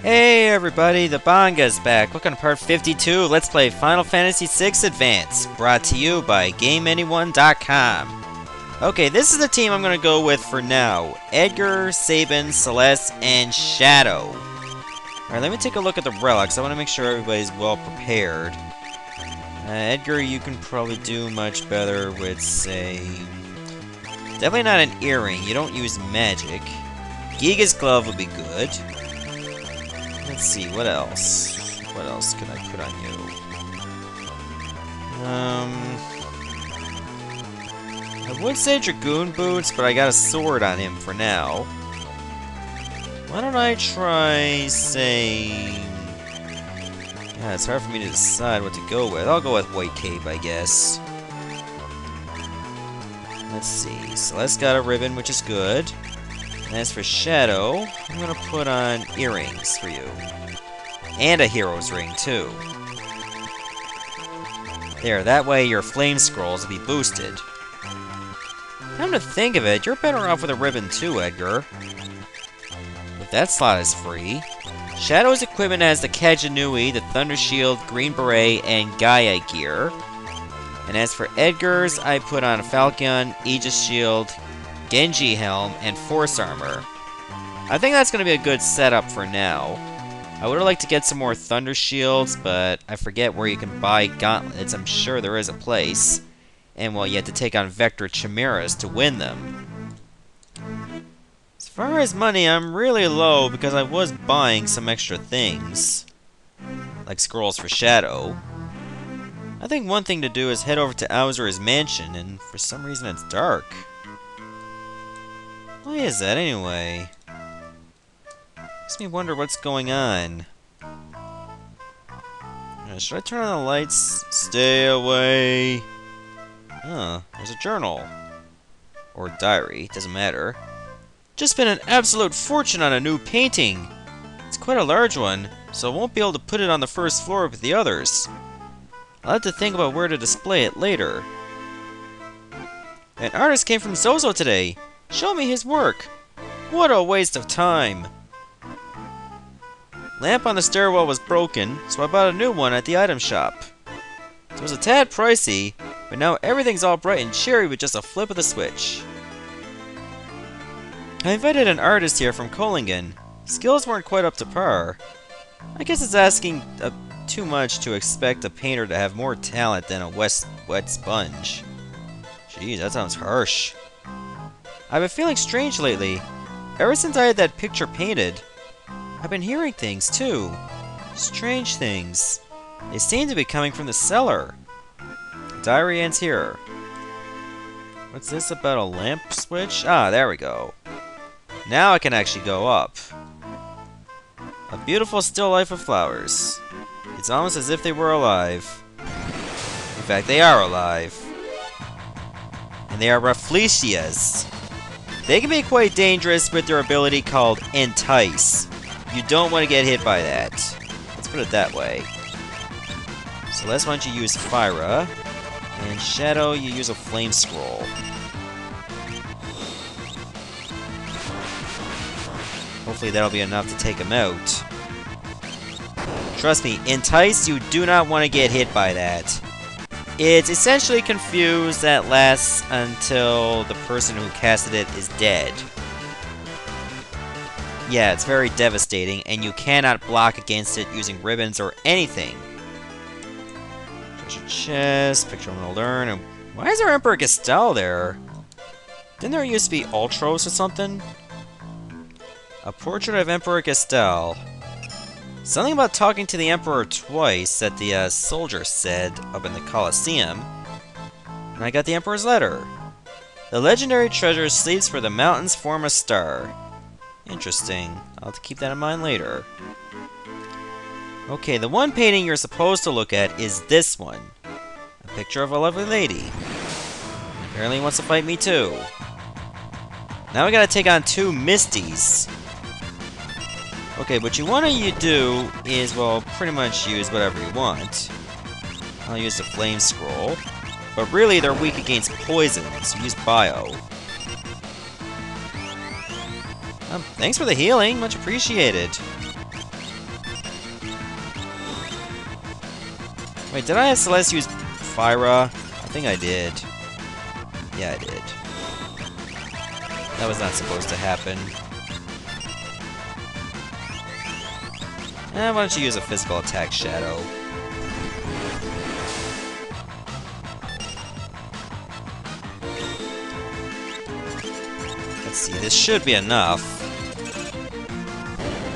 Hey everybody, the Banga's back. Welcome to part 52. Let's play Final Fantasy VI Advance, brought to you by GameAnyone.com. Okay, this is the team I'm going to go with for now. Edgar, Sabin, Celeste, and Shadow. Alright, let me take a look at the relics. I want to make sure everybody's well prepared. Edgar, you can probably do much better with, say... Definitely not an earring. You don't use magic. Giga's glove would be good. Let's see, what else? What else can I put on you? I would say Dragoon boots, but I got a sword on him for now. Why don't I try, say... Yeah, it's hard for me to decide what to go with. I'll go with White Cape, I guess. Let's see, Celeste got a ribbon, which is good. And as for Shadow, I'm gonna put on earrings for you. And a hero's ring, too. There, that way your flame scrolls will be boosted. Come to think of it, you're better off with a ribbon too, Edgar. But that slot is free. Shadow's equipment has the Kajanui, the Thunder Shield, Green Beret, and Gaia gear. And as for Edgar's, I put on a Falcon, Aegis Shield, Genji Helm, and Force Armor. I think that's going to be a good setup for now. I would have liked to get some more Thunder Shields, but I forget where you can buy gauntlets. I'm sure there is a place. And, well, you have to take on Vector Chimeras to win them. As far as money, I'm really low because I was buying some extra things. Like scrolls for Shadow. I think one thing to do is head over to Owzer's mansion, and for some reason it's dark. Why is that anyway? Makes me wonder what's going on. Should I turn on the lights? Stay away. Huh, there's a journal. Or diary, doesn't matter. Just spent an absolute fortune on a new painting. It's quite a large one, so I won't be able to put it on the first floor with the others. I'll have to think about where to display it later. An artist came from Zozo today. Show me his work. What a waste of time. Lamp on the stairwell was broken, so I bought a new one at the item shop. It was a tad pricey, but now everything's all bright and cheery with just a flip of the switch. I invited an artist here from Kohlingen. Skills weren't quite up to par. I guess it's asking too much to expect a painter to have more talent than a wet sponge. Jeez, that sounds harsh. I've been feeling strange lately. Ever since I had that picture painted, I've been hearing things too. Strange things. They seem to be coming from the cellar. The diary ends here. What's this about a lamp switch? Ah, there we go. Now I can actually go up. A beautiful still life of flowers. It's almost as if they were alive. In fact, they are alive. And they are Rafflesias. They can be quite dangerous with their ability called Entice. You don't want to get hit by that. Let's put it that way. Celeste, why don't you use Fyra? And Shadow, you use a Flame Scroll. Hopefully that'll be enough to take him out. Trust me, Entice, you do not want to get hit by that. It's essentially confused that lasts until the person who casted it is dead. Yeah, it's very devastating, and you cannot block against it using ribbons or anything. Treasure chest, picture of an old urn, and why is there Emperor Gestel there? Didn't there used to be Ultros or something? A portrait of Emperor Gestel. Something about talking to the Emperor twice that the soldier said up in the Colosseum. And I got the Emperor's letter. The legendary treasure sleeps where the mountains form a star. Interesting. I'll have to keep that in mind later. Okay, the one painting you're supposed to look at is this one. A picture of a lovely lady. Apparently he wants to fight me too. Now we gotta take on two Misties. Okay, what you want to do is, well, pretty much use whatever you want. I'll use the Flame Scroll. But really, they're weak against poison, so use Bio. Thanks for the healing, much appreciated. Wait, did I have Celeste use Fyra? I think I did. Yeah, I did. That was not supposed to happen. Why don't you use a physical attack, Shadow? Let's see, this should be enough.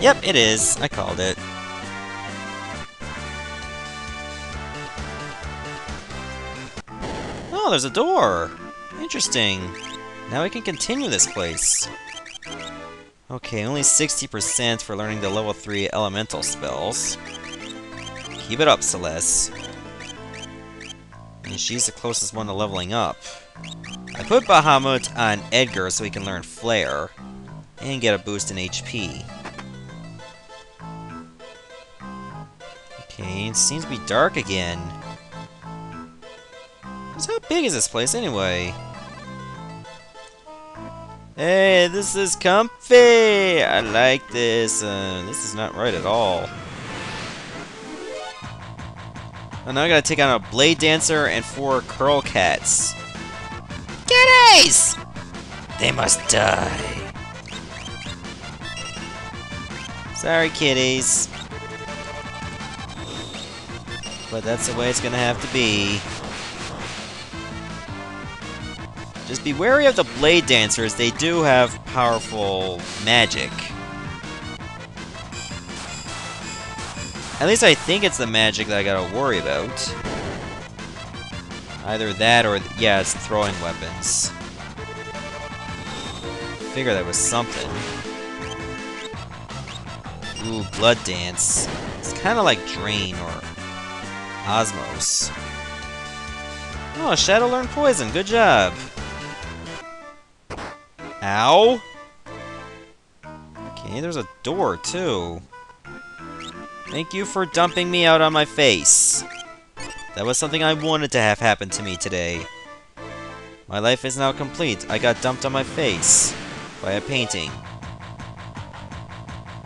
Yep, it is. I called it. Oh, there's a door! Interesting. Now we can continue this place. Okay, only 60% for learning the level 3 elemental spells. Keep it up, Celeste. And she's the closest one to leveling up. I put Bahamut on Edgar so he can learn Flare. And get a boost in HP. Okay, it seems to be dark again. So how big is this place anyway? Hey, this is comfy! I like this. This is not right at all. Oh, now I gotta take on a Blade Dancer and 4 Curl Cats. Kitties! They must die. Sorry, kitties. But that's the way it's gonna have to be. Just be wary of the Blade Dancers, they do have powerful magic. At least I think it's the magic that I gotta worry about. Either that or, yeah, it's throwing weapons. Figure that was something. Ooh, Blood Dance. It's kinda like Drain or Osmos. Oh, Shadow learned Poison, good job. Ow! Okay, there's a door, too. Thank you for dumping me out on my face. That was something I wanted to have happen to me today. My life is now complete. I got dumped on my face by a painting.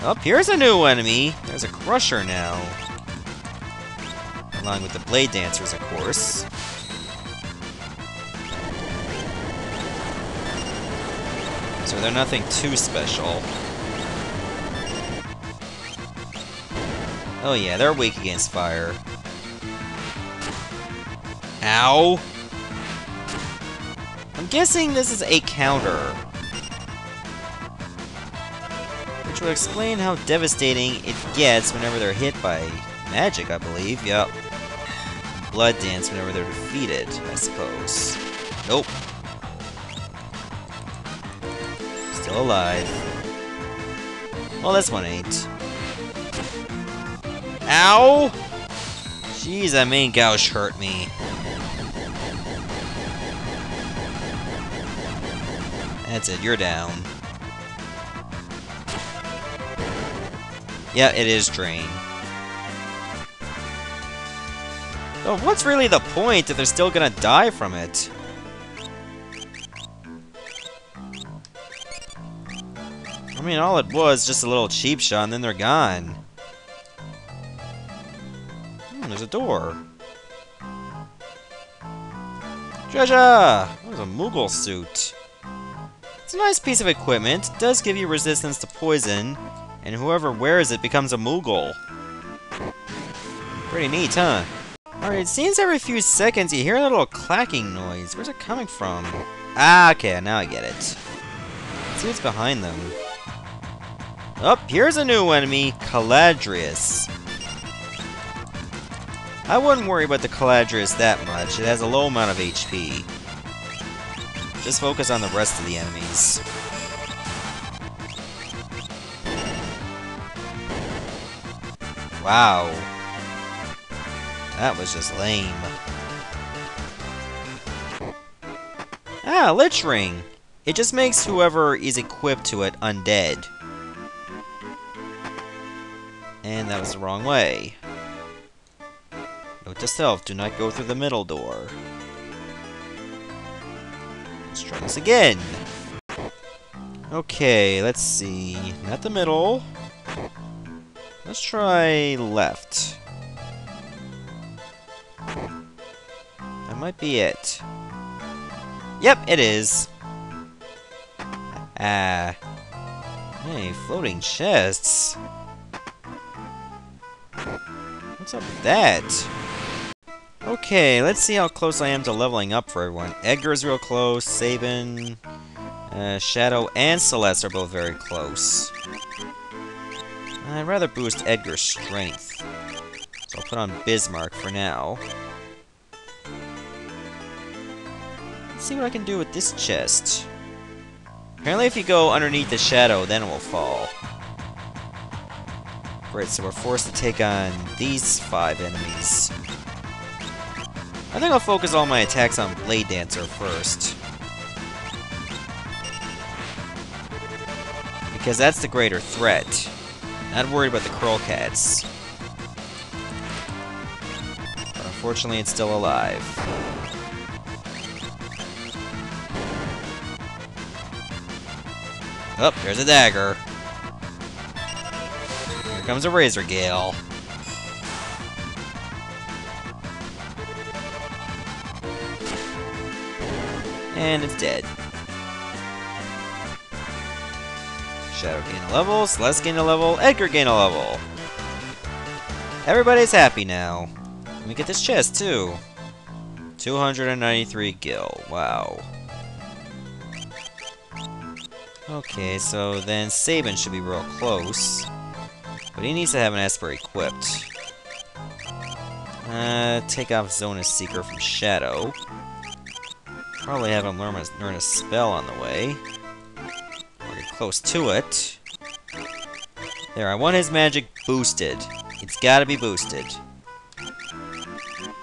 Oh, here's a new enemy. There's a Crusher now. Along with the Blade Dancers, of course. So they're nothing too special. Oh yeah, they're weak against fire. Ow! I'm guessing this is a counter. Which would explain how devastating it gets whenever they're hit by magic, I believe. Yep. Blood Dance whenever they're defeated, I suppose. Nope. Still alive. Well, this one ain't. Ow! Jeez, that main gouge hurt me. That's it, you're down. Yeah, it is Drain. Oh, what's really the point if they're still gonna die from it? I mean, all it was just a little cheap shot and then they're gone. There's a door. Treasure! That was a Moogle suit. It's a nice piece of equipment. It does give you resistance to poison, and whoever wears it becomes a Moogle. Pretty neat, huh? Alright, it seems every few seconds you hear a little clacking noise. Where's it coming from? Ah, okay, now I get it. Let's see what's behind them. Oh, here's a new enemy, Caladrius. I wouldn't worry about the Caladrius that much. It has a low amount of HP. Just focus on the rest of the enemies. Wow. That was just lame. Ah, Lich Ring! It just makes whoever is equipped to it undead. And that was the wrong way. Note to self, do not go through the middle door. Let's try this again. Okay, let's see. Not the middle. Let's try left. might be it. Yep, it is. Ah. Hey, floating chests. What's up with that? Okay, let's see how close I am to leveling up for everyone. Edgar's real close, Sabin, Shadow, and Celeste are both very close. I'd rather boost Edgar's strength. So I'll put on Bismarck for now. Let's see what I can do with this chest. Apparently if you go underneath the shadow, then it will fall. Great, so we're forced to take on these 5 enemies. I think I'll focus all my attacks on Blade Dancer first. Because that's the greater threat. Not worried about the Curl Cats. But unfortunately it's still alive. Oh, there's a dagger. Here comes a Razor Gale. And it's dead. Shadow gain a level, Celeste gain a level, Edgar gain a level. Everybody's happy now. Let me get this chest too. 293 gil. Wow. Okay, so then Sabin should be real close. But he needs to have an Esper equipped. Take off Zona's Seeker from Shadow. Probably have him learn a spell on the way. Or get close to it. There, I want his magic boosted. It's gotta be boosted.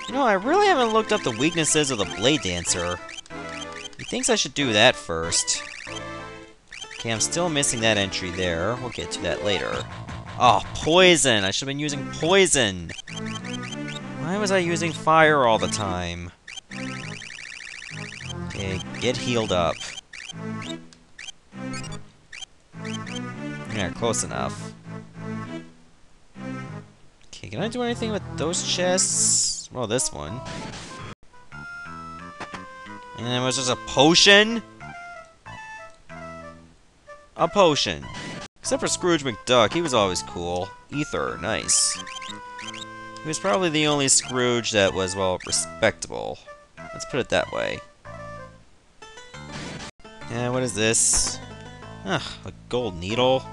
You know, I really haven't looked up the weaknesses of the Blade Dancer. He thinks I should do that first. Okay, I'm still missing that entry there. We'll get to that later. Oh, poison! I should have been using poison! Why was I using fire all the time? Okay, get healed up. Yeah, close enough. Okay, can I do anything with those chests? Well, this one. And it was just a potion? A potion. Except for Scrooge McDuck, he was always cool. Ether, nice. He was probably the only Scrooge that was, well, respectable. Let's put it that way. Yeah, what is this? Ugh, a gold needle?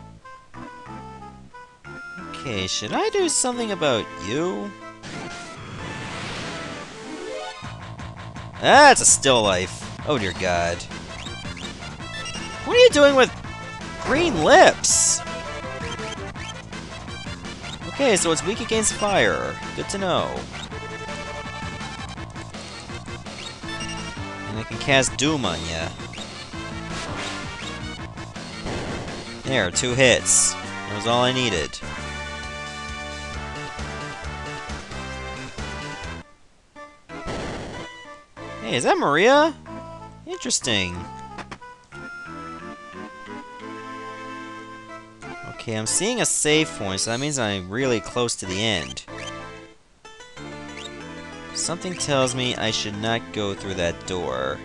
Okay, should I do something about you? Ah, it's a still life. Oh dear God. What are you doing with green lips? Okay, so it's weak against fire. Good to know. And I can cast Doom on ya. There, 2 hits. That was all I needed. Hey, is that Maria? Interesting. Okay, I'm seeing a save point, so that means I'm really close to the end. Something tells me I should not go through that door.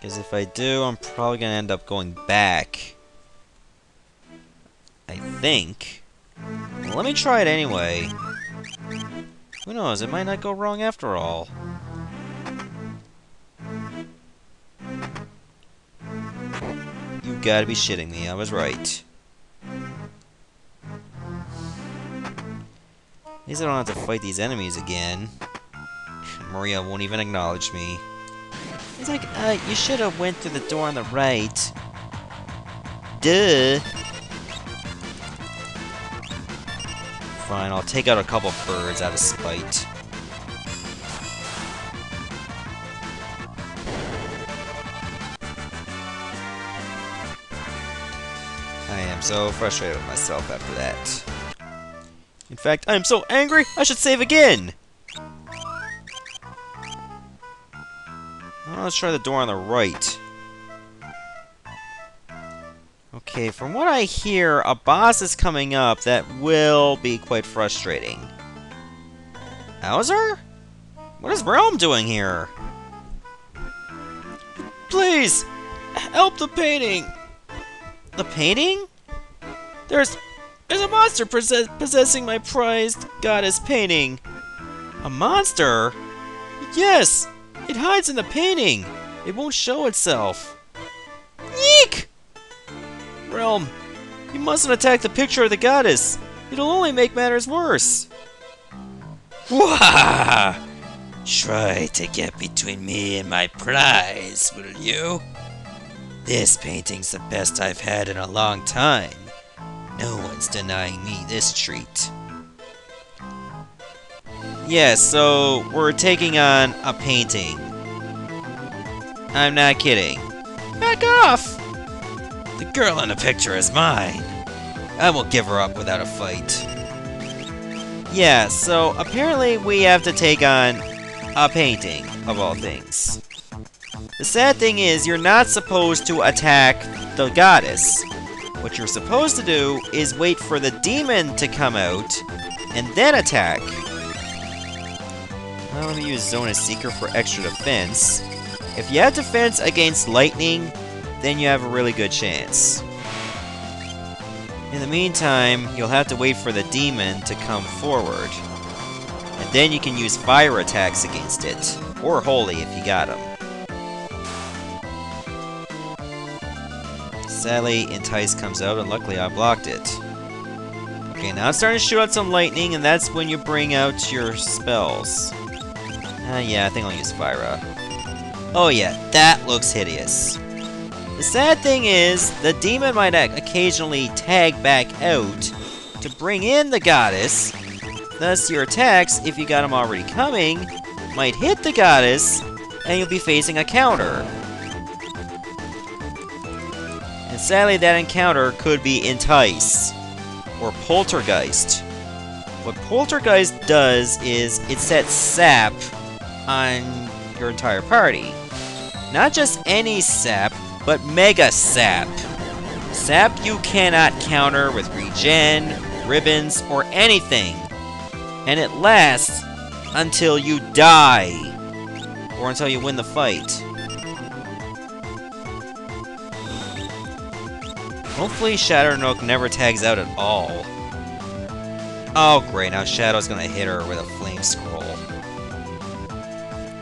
Because if I do, I'm probably going to end up going back. I think. Well, let me try it anyway. Who knows, it might not go wrong after all. You gotta be shitting me, I was right. At least I don't have to fight these enemies again. Maria won't even acknowledge me. He's like, you should have went through the door on the right. Duh. Fine, I'll take out a couple birds out of spite. I am so frustrated with myself after that. In fact, I am so angry, I should save again! Well, let's try the door on the right. Okay, from what I hear, a boss is coming up that will be quite frustrating. Owzer? What is Relm doing here? Please! Help the painting! The painting? There's a monster possessing my prized goddess painting. A monster? Yes! It hides in the painting. It won't show itself. Yeek! Relm, you mustn't attack the picture of the goddess. It'll only make matters worse. Wah! Try to get between me and my prize, will you? This painting's the best I've had in a long time. No one's denying me this treat. Yeah, so we're taking on a painting. I'm not kidding. Back off! The girl in the picture is mine. I won't give her up without a fight. Yeah, so apparently we have to take on a painting, of all things. The sad thing is, you're not supposed to attack the goddess. What you're supposed to do is wait for the demon to come out, and then attack. Well, let me use Zone as Seeker for extra defense. If you have defense against lightning, then you have a really good chance. In the meantime, you'll have to wait for the demon to come forward. And then you can use fire attacks against it. Or holy if you got them. Sadly, Entice comes out, and luckily I blocked it. Okay, now it's starting to shoot out some lightning, and that's when you bring out your spells. Yeah, I think I'll use Fyra. Oh yeah, that looks hideous. The sad thing is, the demon might occasionally tag back out to bring in the goddess. Thus, your attacks, if you got them already coming, might hit the goddess, and you'll be facing a counter. And sadly, that encounter could be Entice, or Poltergeist. What Poltergeist does is, it sets sap on your entire party. Not just any sap, but Mega Sap. Sap you cannot counter with regen, ribbons, or anything. And it lasts until you die. Or until you win the fight. Hopefully Chadarnook never tags out at all. Oh great, now Shadow's gonna hit her with a flame scroll.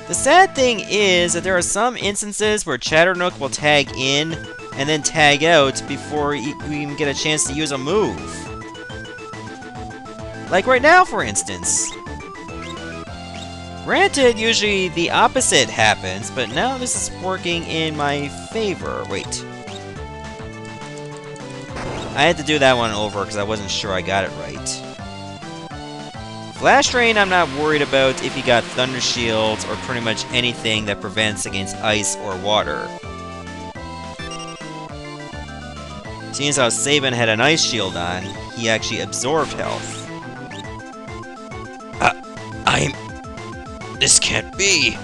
The sad thing is that there are some instances where Chadarnook will tag in and then tag out before you even get a chance to use a move. Like right now, for instance. Granted, usually the opposite happens, but now this is working in my favor. Wait. I had to do that one over because I wasn't sure I got it right. Flash Rain I'm not worried about if you got Thunder Shields or pretty much anything that prevents against ice or water. Seeing as how Sabin had an ice shield on, he actually absorbed health. This can't be!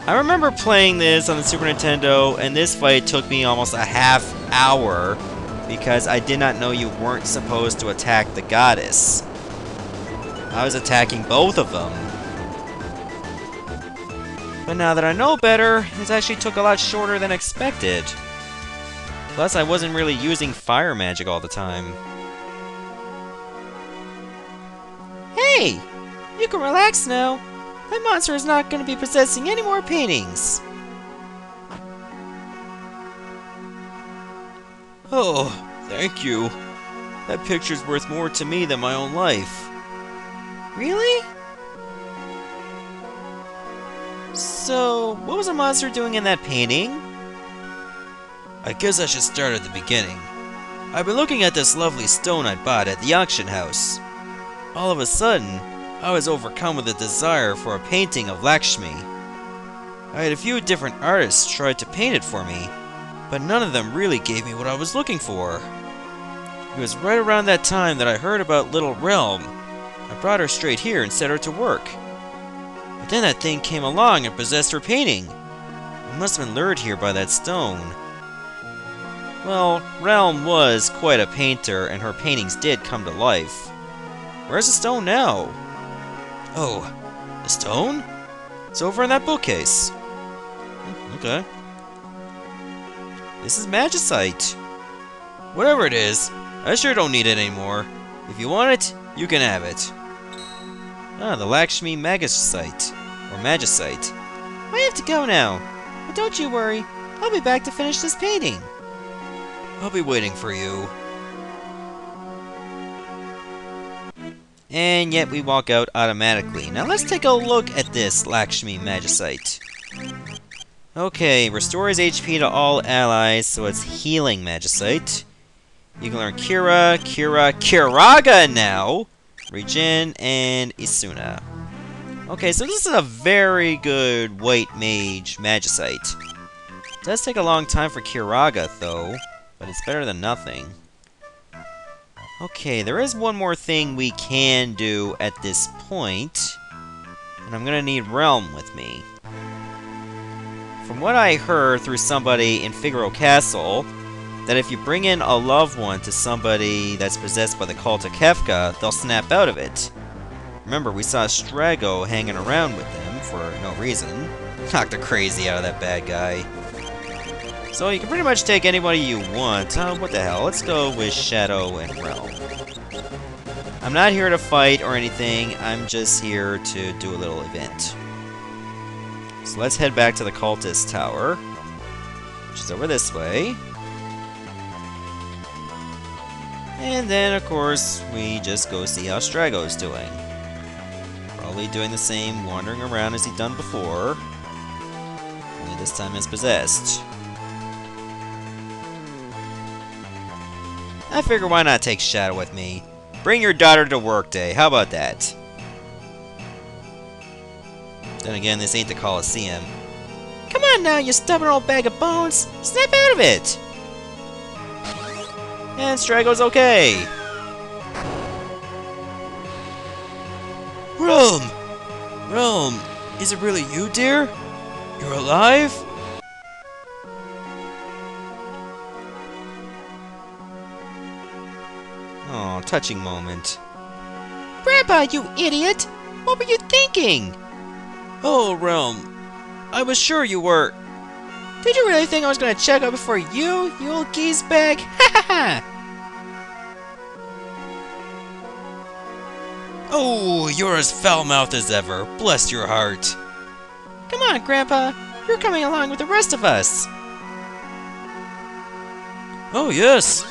I remember playing this on the Super Nintendo, and this fight took me almost a half hour because I did not know you weren't supposed to attack the goddess. I was attacking both of them. But now that I know better, this actually took a lot shorter than expected. Plus, I wasn't really using fire magic all the time. Hey! You can relax now. My monster is not going to be possessing any more paintings. Oh, thank you. That picture's worth more to me than my own life. Really? So, what was the monster doing in that painting? I guess I should start at the beginning. I've been looking at this lovely stone I bought at the auction house. All of a sudden, I was overcome with a desire for a painting of Lakshmi. I had a few different artists try to paint it for me, but none of them really gave me what I was looking for. It was right around that time that I heard about little Relm. I brought her straight here and set her to work. But then that thing came along and possessed her painting. I must have been lured here by that stone. Well, Relm was quite a painter, and her paintings did come to life. Where's the stone now? Oh, the stone? It's over in that bookcase. Okay. This is magicite. Whatever it is, I sure don't need it anymore. If you want it, you can have it. Ah, the Lakshmi magicite. Or magicite. I have to go now. But don't you worry. I'll be back to finish this painting. I'll be waiting for you. And yet we walk out automatically. Now let's take a look at this Lakshmi magicite. Okay, restores HP to all allies, so it's healing magicite. You can learn Kiraga now! Regen, and Isuna. Okay, so this is a very good white mage magicite. It does take a long time for Kiraga, though, but it's better than nothing. Okay, there is one more thing we can do at this point, and I'm gonna need Relm with me. From what I heard through somebody in Figaro Castle, that if you bring in a loved one to somebody that's possessed by the cult of Kefka, they'll snap out of it. Remember, we saw Strago hanging around with them for no reason. Knocked the crazy out of that bad guy. So you can pretty much take anybody you want. What the hell, let's go with Shadow and Relm. I'm not here to fight or anything, I'm just here to do a little event. So let's head back to the cultist tower, which is over this way. And then, of course, we just go see how Strago's doing. Probably doing the same wandering around as he'd done before, only this time as possessed. I figure why not take Shadow with me? Bring your daughter to work day, how about that? Then again, this ain't the Coliseum. Come on now, you stubborn old bag of bones! Snap out of it! And Strago's okay! Relm! Relm, is it really you, dear? You're alive? Oh, touching moment. Grandpa, you idiot! What were you thinking? Oh, Relm, I was sure you were. Did you really think I was gonna check out before you old geese bag? Ha ha ha! Oh, you're as foul-mouthed as ever. Bless your heart. Come on, Grandpa. You're coming along with the rest of us. Oh, yes.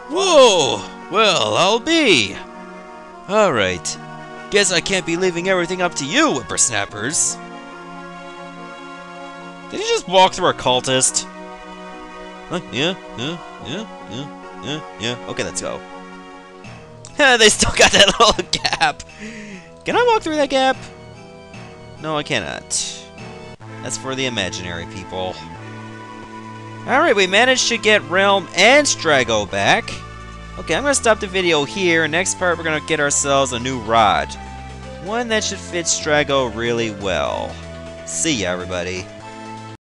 Whoa! Well, I'll be. Alright. Guess I can't be leaving everything up to you, whippersnappers. Did he just walk through a cultist? Yeah. Okay, let's go. They still got that little gap. Can I walk through that gap? No, I cannot. That's for the imaginary people. Alright, we managed to get Relm and Strago back. Okay, I'm going to stop the video here. Next part, we're going to get ourselves a new rod. One that should fit Strago really well. See ya, everybody.